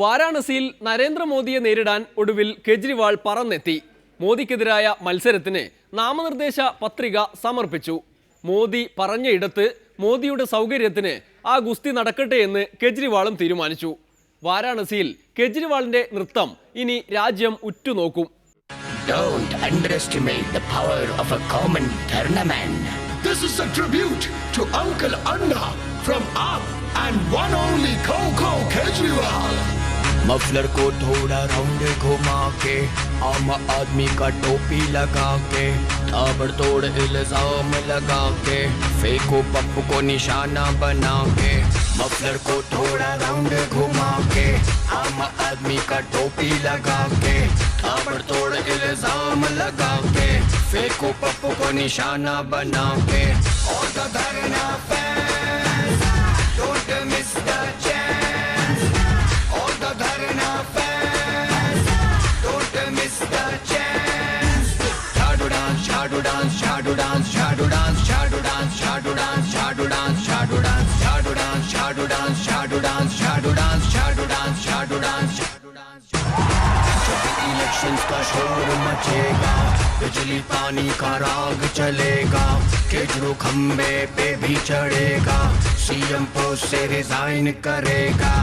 വാരാണസിയിൽ നരേന്ദ്രമോദിയെ നേരിടാൻ ഒടുവിൽ കെജ്രിവാൾ പറന്നെത്തി. മോദിക്കെതിരായ മത്സരത്തിന് നാമനിർദ്ദേശ പത്രിക സമർപ്പിച്ചു. മോദി പറഞ്ഞയിടത്ത് മോദിയുടെ സൗകര്യത്തിന് ആ ഗുസ്തി നടക്കട്ടെ എന്ന് കെജ്രിവാളും തീരുമാനിച്ചു. വാരാണസിയിൽ കെജ്രിവാളിന്റെ നൃത്തം ഇനി രാജ്യം ഉറ്റുനോക്കും. Don't underestimate the power of a common Dharnaman. This is a tribute to Uncle Anna from AAP and one only Coco Kejriwal. Muffler को थोड़ा राउंड घुमा के, आम आदमी का टोपी लगा के, ताबड़तोड़ इल्जाम लगा के, फेंको पप्पू को निशाना बना के। मफलर को थोड़ा राउंड घुमा के, आम आदमी का टोपी लगा के, ताबड़तोड़ इल्जाम लगा के, फेंको पप्पू को निशाना बना के। और the धरना fans, don't miss the chance. All the Dharna fans, don't miss the chance. Chadu dance, chadu dance, chadu dance, chadu dance, chadu dance, chadu dance, chadu dance, chadu dance, chadu dance, chadu dance, chadu dance, chadu dance, chadu dance, chadu dance, chadu dance. जब elections का शोर मचेगा, बिजली पानी का राग चलेगा, केजरो खंबे पे भी चढ़ेगा, सीएम पोस्ट से रिजाइन करेगा।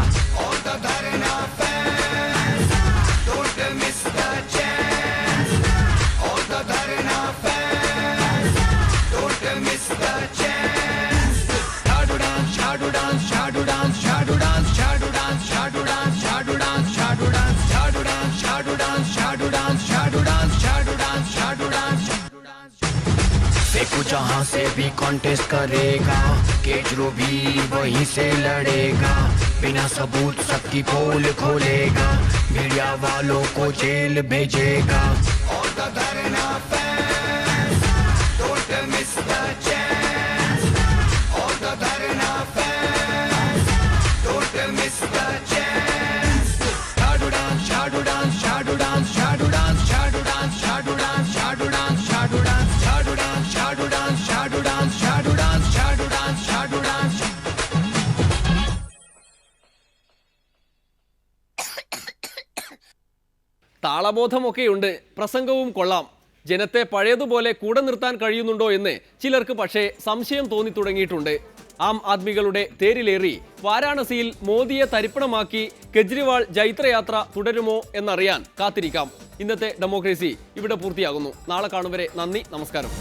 और the Dharna fans, don't miss the chance. All the Dharna fans, don't miss the chance. Chadu dance, chadu dance, chadu dance, chadu dance, chadu dance, chadu dance, chadu dance, chadu dance, chadu dance, chadu dance, chadu dance, chadu dance, chadu dance, chadu dance, chadu dance. फेंकू जहाँ से भी contest करेगा, केजरो भी वहीं से लड़ेगा, बिना सबूत सबकी पोल खोलेगा, मीडिया वालों को जेल भेजेगा। और the Dharna fans, don't miss the chance. All the Dharna fans, don't miss the chance. Chadu dance, chadu dance, chadu dance, chadu dance, chadu dance, chadu dance, chadu dance, chadu dance, chadu dance, chadu dance, chadu dance, chadu dance, chadu dance, chadu dance. താളബോധമൊക്കെയുണ്ട്, പ്രസംഗവും കൊള്ളാം. ജനത്തെ പഴയതുപോലെ കൂടെ നിർത്താൻ കഴിയുന്നുണ്ടോ എന്ന് ചിലർക്ക് പക്ഷേ സംശയം തോന്നി തുടങ്ങിയിട്ടുണ്ട്. ആം ആദ്മികളുടെ തേരിലേറി വാരാണസിയിൽ മോദിയെ തരിപ്പണമാക്കി കെജ്രിവാൾ ജൈത്രയാത്ര തുടരുമോ എന്നറിയാൻ കാത്തിരിക്കാം. ഇന്നത്തെ ഡെമോക്രസി ഇവിടെ പൂർത്തിയാകുന്നു. നാളെ കാണും വരെ നന്ദി, നമസ്കാരം.